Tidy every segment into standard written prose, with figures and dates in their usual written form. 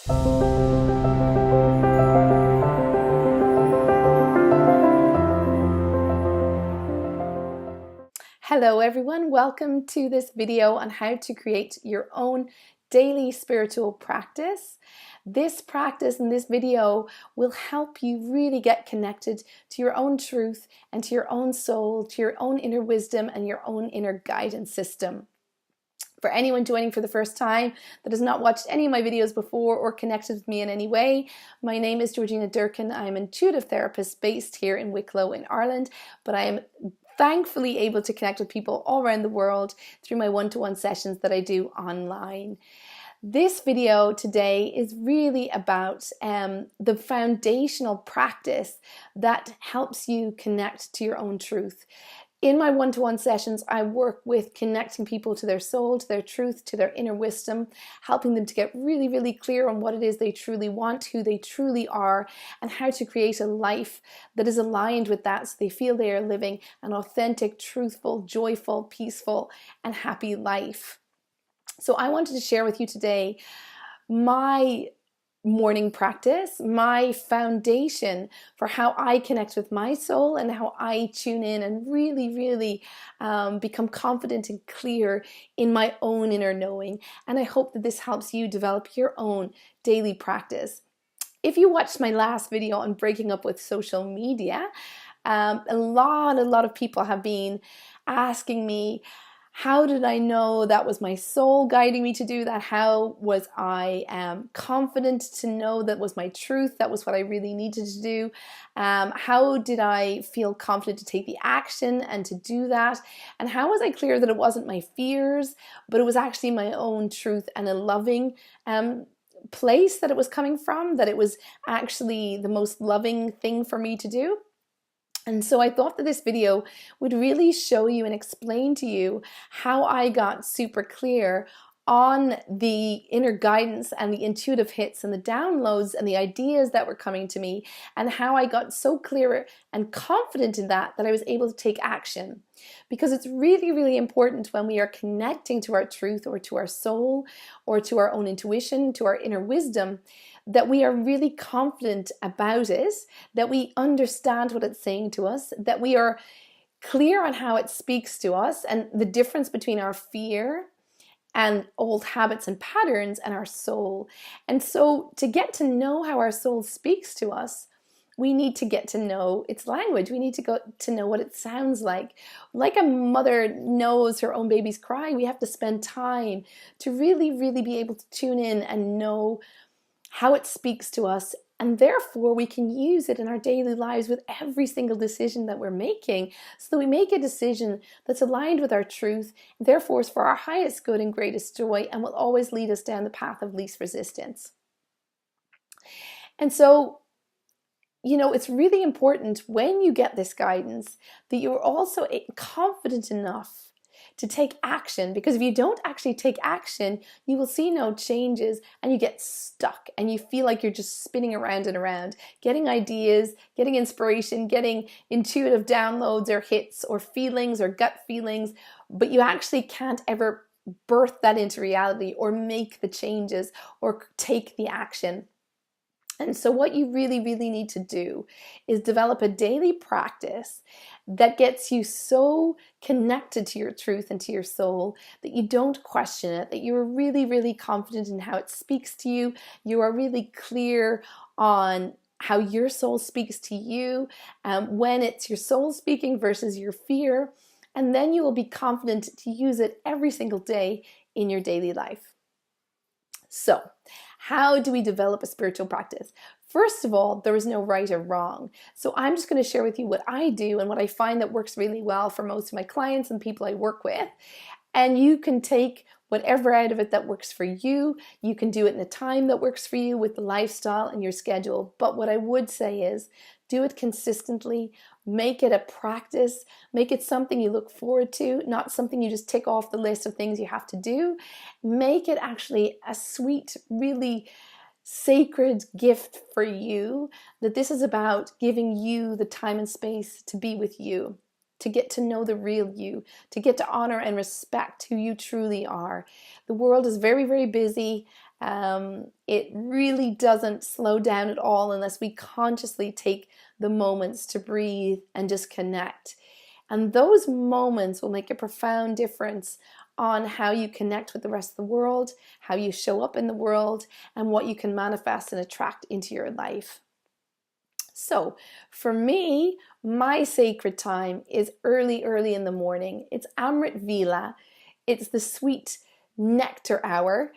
Hello everyone, welcome to this video on how to create your own daily spiritual practice. This practice in this video will help you really get connected to your own truth and to your own soul, to your own inner wisdom and your own inner guidance system. For anyone joining for the first time that has not watched any of my videos before or connected with me in any way, my name is Georgina Durkin. I'm an intuitive therapist based here in Wicklow in Ireland, but I am thankfully able to connect with people all around the world through my one-to-one sessions that I do online. This video today is really about the foundational practice that helps you connect to your own truth. In my one-to-one sessions, I work with connecting people to their soul, to their truth, to their inner wisdom, helping them to get really, really clear on what it is they truly want, who they truly are, and how to create a life that is aligned with that so they feel they are living an authentic, truthful, joyful, peaceful, and happy life. So I wanted to share with you today my morning practice, my foundation for how I connect with my soul and how I tune in and really become confident and clear in my own inner knowing. And I hope that this helps you develop your own daily practice. If you watched my last video on breaking up with social media, a lot of people have been asking me, how did I know that was my soul guiding me to do that? How was I confident to know that was my truth? That was what I really needed to do. How did I feel confident to take the action and to do that? And how was I clear that it wasn't my fears, but it was actually my own truth and a loving place that it was coming from, that it was actually the most loving thing for me to do? And so I thought that this video would really show you and explain to you how I got super clear on the inner guidance and the intuitive hits and the downloads and the ideas that were coming to me, and how I got so clear and confident in that I was able to take action. Because it's really important when we are connecting to our truth or to our soul or to our own intuition, to our inner wisdom, that we are really confident about it, that we understand what it's saying to us, that we are clear on how it speaks to us and the difference between our fear and old habits and patterns and our soul. And so to get to know how our soul speaks to us, we need to get to know its language. We need to go to know what it sounds like. Like a mother knows her own baby's crying, we have to spend time to really be able to tune in and know how it speaks to us, and therefore we can use it in our daily lives with every single decision that we're making, so that we make a decision that's aligned with our truth, therefore is for our highest good and greatest joy, and will always lead us down the path of least resistance. And so, you know, it's really important when you get this guidance that you're also confident enough to take action, because if you don't actually take action, you will see no changes and you get stuck and you feel like you're just spinning around and around, getting ideas, getting inspiration, getting intuitive downloads or hits or feelings or gut feelings, but you actually can't ever birth that into reality or make the changes or take the action. And so what you really need to do is develop a daily practice that gets you so connected to your truth and to your soul that you don't question it, that you're really confident in how it speaks to you. You are really clear on how your soul speaks to you, when it's your soul speaking versus your fear. And then you will be confident to use it every single day in your daily life. So, how do we develop a spiritual practice? First of all, there is no right or wrong. So I'm just going to share with you what I do and what I find that works really well for most of my clients and people I work with. And you can take whatever out of it that works for you. You can do it in a time that works for you with the lifestyle and your schedule. But what I would say is do it consistently, make it a practice, make it something you look forward to, not something you just tick off the list of things you have to do. Make it actually a sweet, really sacred gift for you, that this is about giving you the time and space to be with you, to get to know the real you, to get to honor and respect who you truly are. The world is very busy, It really doesn't slow down at all unless we consciously take the moments to breathe and just connect. And those moments will make a profound difference on how you connect with the rest of the world, how you show up in the world, and what you can manifest and attract into your life. So for me, my sacred time is early in the morning. It's Amrit Vila. It's the sweet nectar hour,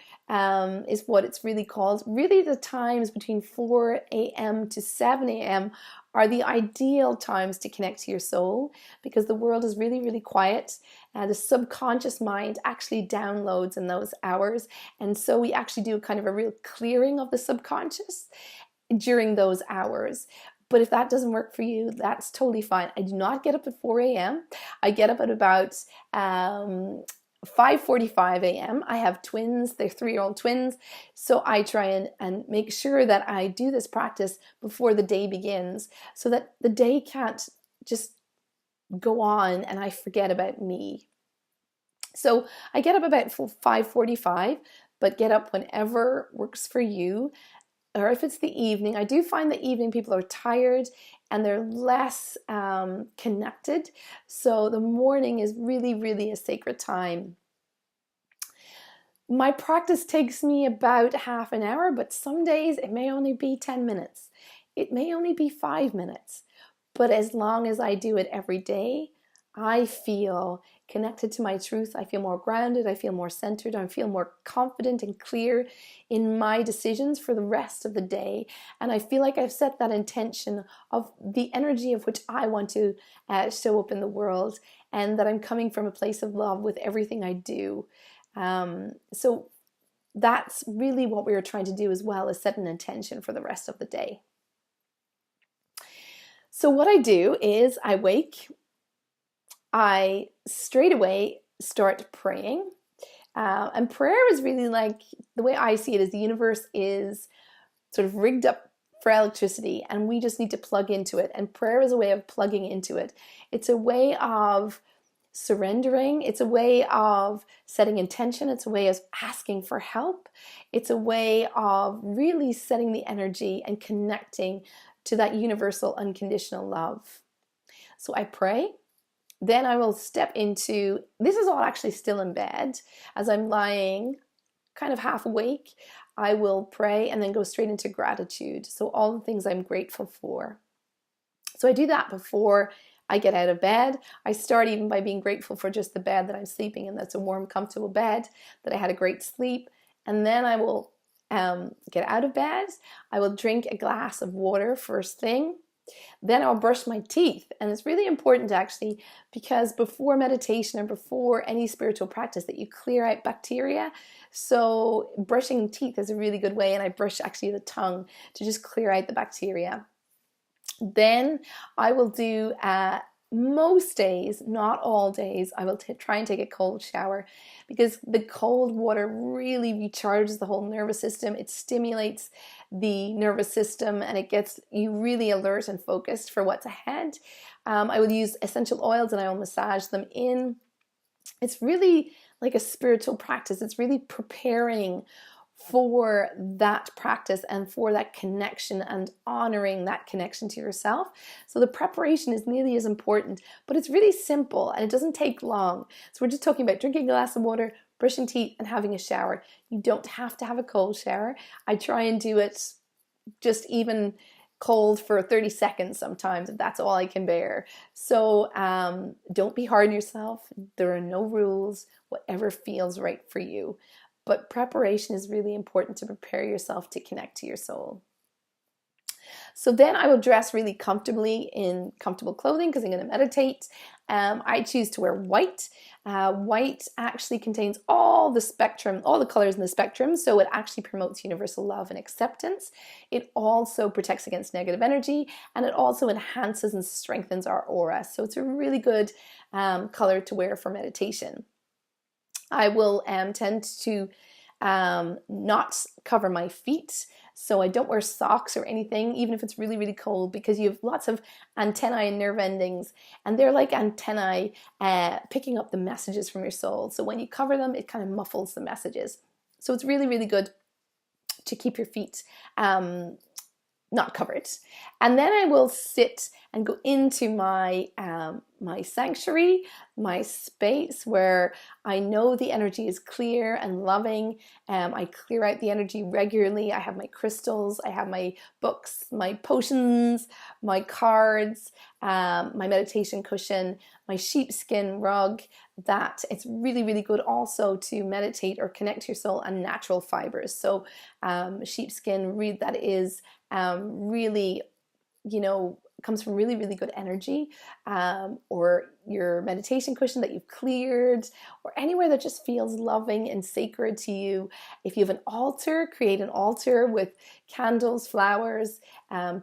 is what it's really called. Really, the times between 4 a.m. to 7 a.m. are the ideal times to connect to your soul, because the world is really quiet. The subconscious mind actually downloads in those hours. And so we actually do kind of a real clearing of the subconscious during those hours. But if that doesn't work for you, that's totally fine. I do not get up at 4 a.m. I get up at about 5:45 a.m. I have twins, they're 3-year-old twins. So I try and make sure that I do this practice before the day begins, so that the day can't just go on and I forget about me. So I get up about 5:45, but get up whenever works for you. Or if it's the evening, I do find the evening people are tired and they're less connected. So the morning is really a sacred time. My practice takes me about half an hour, but some days it may only be 10 minutes. It may only be 5 minutes. But as long as I do it every day, I feel connected to my truth. I feel more grounded. I feel more centered. I feel more confident and clear in my decisions for the rest of the day. And I feel like I've set that intention of the energy of which I want to show up in the world, and that I'm coming from a place of love with everything I do. So that's really what we were trying to do as well, is set an intention for the rest of the day. So what I do is I wake, I straight away start praying. And prayer is really like, the way I see it is the universe is sort of rigged up for electricity, and we just need to plug into it. And prayer is a way of plugging into it. It's a way of surrendering. It's a way of setting intention. It's a way of asking for help. It's a way of really setting the energy and connecting to that universal unconditional love. So I pray. Then I will step into, this is all actually still in bed. As I'm lying kind of half awake, I will pray and then go straight into gratitude. So all the things I'm grateful for. So I do that before I get out of bed. I start even by being grateful for just the bed that I'm sleeping in. That's a warm, comfortable bed, that I had a great sleep. And then I will get out of bed. I will drink a glass of water first thing. Then I'll brush my teeth. And it's really important actually, because before meditation or before any spiritual practice, that you clear out bacteria. So brushing teeth is a really good way. And I brush actually the tongue to just clear out the bacteria. Then I will do, most days, not all days, I will try and take a cold shower, because the cold water really recharges the whole nervous system. It stimulates the nervous system and it gets you really alert and focused for what's ahead. I will use essential oils and I will massage them in. It's really like a spiritual practice. It's really preparing for that practice and for that connection and honoring that connection to yourself. So the preparation is nearly as important, but it's really simple and it doesn't take long. So we're just talking about drinking a glass of water, brushing teeth, and having a shower. You don't have to have a cold shower. I try and do it just even cold for 30 seconds sometimes, if that's all I can bear. So don't be hard on yourself. There are no rules, whatever feels right for you. But preparation is really important to prepare yourself to connect to your soul. So then I will dress really comfortably in comfortable clothing, because I'm going to meditate. I choose to wear white. White actually contains all the spectrum, all the colors in the spectrum. So it actually promotes universal love and acceptance. It also protects against negative energy, and it also enhances and strengthens our aura. So it's a really good color to wear for meditation. I will tend to not cover my feet, so I don't wear socks or anything, even if it's really cold, because you have lots of antennae and nerve endings, and they're like antennae picking up the messages from your soul. So when you cover them, it kind of muffles the messages. So it's really good to keep your feet not covered. And then I will sit and go into my my sanctuary, my space where I know the energy is clear and loving. I clear out the energy regularly. I have my crystals, I have my books, my potions, my cards, my meditation cushion, my sheepskin rug. That it's really, really good also to meditate or connect to your soul and natural fibers. So sheepskin, read that is really, comes from really, really good energy, or your meditation cushion that you've cleared, or anywhere that just feels loving and sacred to you. If you have an altar, create an altar with candles, flowers,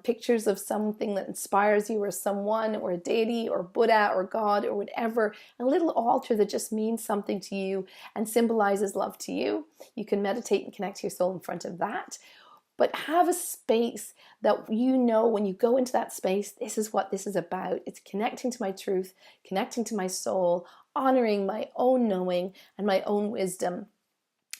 pictures of something that inspires you, or someone, or a deity, or Buddha, or God, or whatever. A little altar that just means something to you and symbolizes love to you. You can meditate and connect to your soul in front of that. But have a space that when you go into that space, this is what this is about. It's connecting to my truth, connecting to my soul, honoring my own knowing and my own wisdom.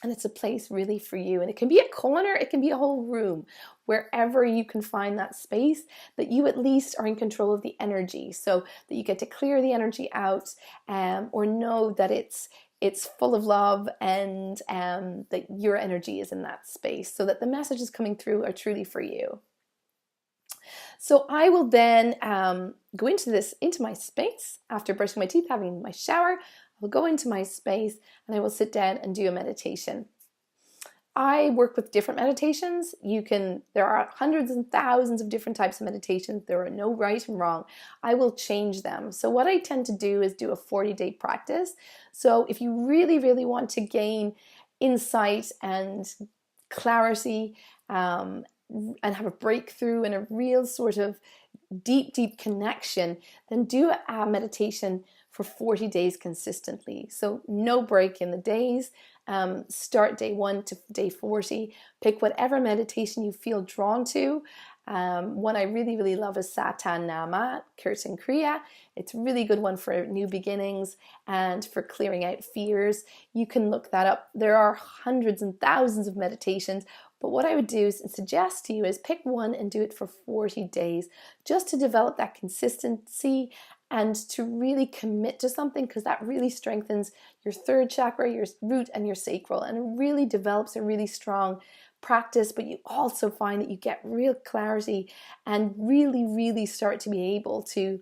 And it's a place really for you. And it can be a corner, it can be a whole room, wherever you can find that space, that you at least are in control of the energy, so that you get to clear the energy out, or know that it's full of love, and that your energy is in that space, so that the messages coming through are truly for you. So I will then go into my space after brushing my teeth, having my shower. I will go into my space and I will sit down and do a meditation. I work with different meditations. There are hundreds and thousands of different types of meditations. There are no right and wrong. I will change them. So what I tend to do is do a 40-day practice. So if you really, really want to gain insight and clarity, and have a breakthrough and a real sort of deep, deep connection, then do a meditation for 40 days consistently. So no break in the days. Start day 1 to day 40. Pick whatever meditation you feel drawn to. One I really, really love is Satan Nama, Kirtan Kriya. It's a really good one for new beginnings and for clearing out fears. You can look that up. There are hundreds and thousands of meditations, but what I would do is suggest to you is pick one and do it for 40 days, just to develop that consistency and to really commit to something, because that really strengthens your third chakra, your root, and your sacral, and it really develops a really strong practice. But you also find that you get real clarity and really, really start to be able to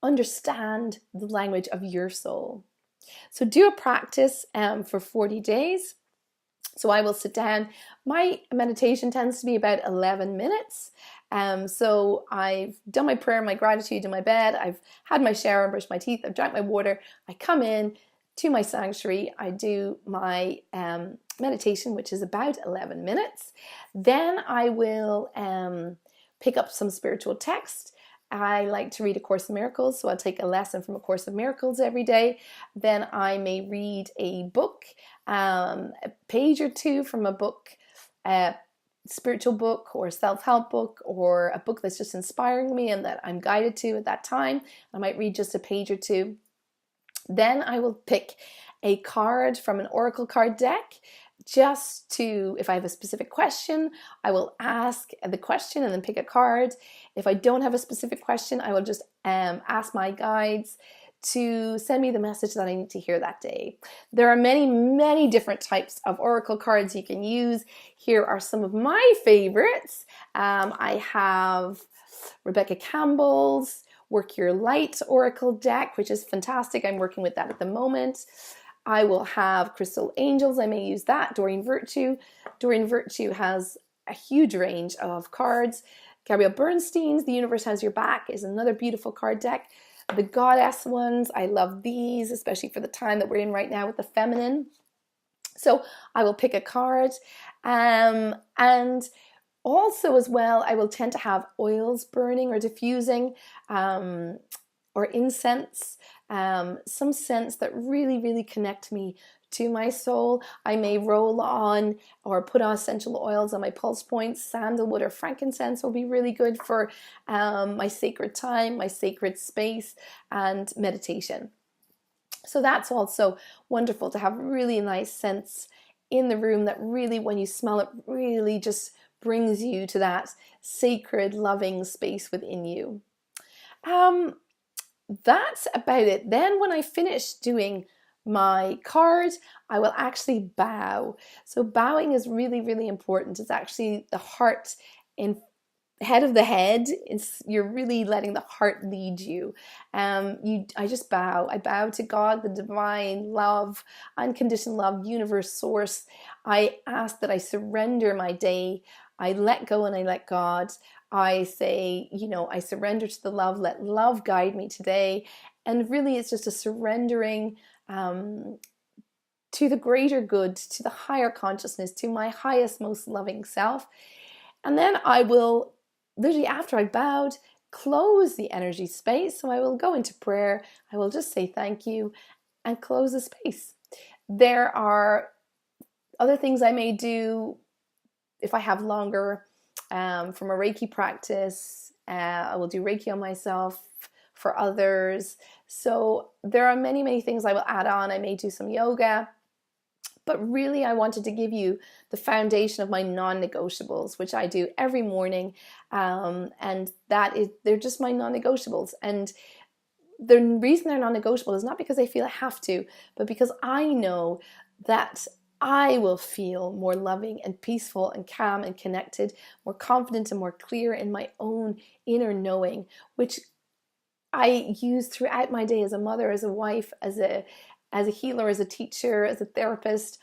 understand the language of your soul. So do a practice for 40 days. So I will sit down. My meditation tends to be about 11 minutes. So I've done my prayer, my gratitude in my bed. I've had my shower and brushed my teeth. I've drank my water. I come in to my sanctuary. I do my meditation, which is about 11 minutes. Then I will pick up some spiritual text. I like to read A Course in Miracles, so I'll take a lesson from A Course in Miracles every day. Then I may read a book, a page or two from a book, a spiritual book or self-help book, or a book that's just inspiring me and that I'm guided to at that time. I might read just a page or two. Then I will pick a card from an oracle card deck. If I have a specific question, I will ask the question and then pick a card. If I don't have a specific question, I will just ask my guides to send me the message that I need to hear that day. There are many, many different types of oracle cards you can use. Here are some of my favorites. I have Rebecca Campbell's Work Your Light Oracle deck, which is fantastic. I'm working with that at the moment. I will have Crystal Angels. I may use that. Doreen Virtue. Doreen Virtue has a huge range of cards. Gabrielle Bernstein's The Universe Has Your Back is another beautiful card deck. The Goddess ones, I love these, especially for the time that we're in right now with the feminine. So I will pick a card. And also as well, I will tend to have oils burning or diffusing, or incense, some scents that really, really connect me to my soul. I may roll on or put on essential oils on my pulse points. Sandalwood or frankincense will be really good for my sacred time, my sacred space, and meditation. So that's also wonderful to have really nice scents in the room that really, when you smell it, really just brings you to that sacred, loving space within you. That's about it. Then when I finish doing my card, I will actually bow. So bowing is really, really important. It's actually the heart in head of the head. You're really letting the heart lead you. I just bow. I bow to God, the divine love, unconditional love, universe, source. I ask that I surrender my day. I let go and I let God. I say, I surrender to the love. Let love guide me today. And really, it's just a surrendering to the greater good, to the higher consciousness, to my highest, most loving self. And then I will, literally after I bowed, close the energy space. So I will go into prayer. I will just say thank you and close the space. There are other things I may do if I have longer from a Reiki practice. I will do Reiki on myself, for others. So there are many, many things I will add on. I may do some yoga. But really, I wanted to give you the foundation of my non-negotiables, which I do every morning. And they're just my non-negotiables. And the reason they're non-negotiable is not because I feel I have to, but because I know that I will feel more loving and peaceful and calm and connected, more confident and more clear in my own inner knowing, which I use throughout my day as a mother, as a wife, as a healer, as a teacher, as a therapist.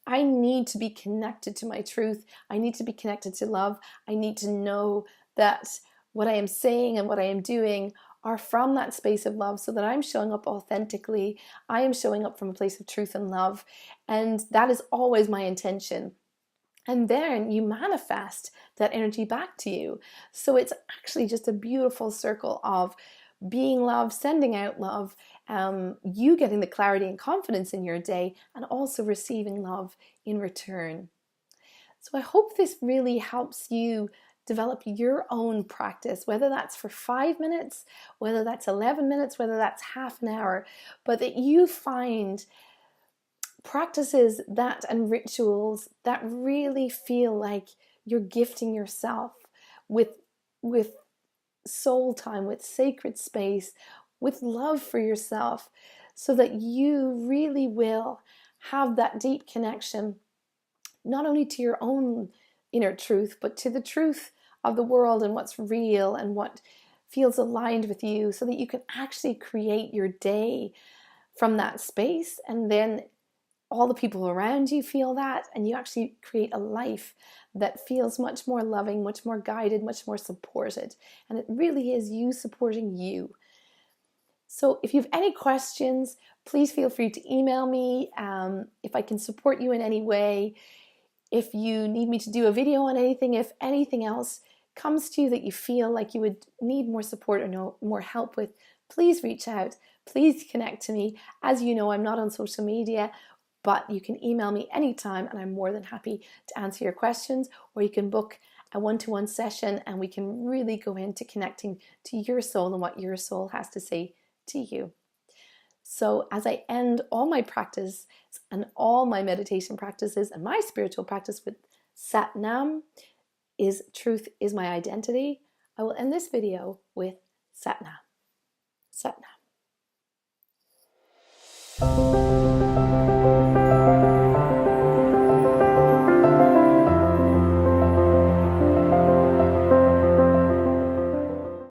I need to be connected to my truth. I need to be connected to love. I need to know that what I am saying and what I am doing are from that space of love, so that I'm showing up authentically. I am showing up from a place of truth and love. And that is always my intention. And then you manifest that energy back to you. So it's actually just a beautiful circle of being love, sending out love, you getting the clarity and confidence in your day, and also receiving love in return. So I hope this really helps you develop your own practice, whether that's for 5 minutes, whether that's 11 minutes, whether that's half an hour, but that you find practices and rituals that really feel like you're gifting yourself with soul time, with sacred space, with love for yourself, so that you really will have that deep connection, not only to your own inner truth, but to the truth of the world and what's real and what feels aligned with you, so that you can actually create your day from that space. And then all the people around you feel that, and you actually create a life that feels much more loving, much more guided, much more supported. And it really is you supporting you. So if you have any questions, please feel free to email me. If I can support you in any way, if you need me to do a video on anything, if anything else comes to you that you feel like you would need more support or more help with, please reach out. Please connect to me. As you know, I'm not on social media, but you can email me anytime and I'm more than happy to answer your questions, or you can book a one-to-one session and we can really go into connecting to your soul and what your soul has to say to you. So as I end all my practice and all my meditation practices and my spiritual practice with Sat Nam, is truth is my identity, I will end this video with Sat Nam. Sat Nam.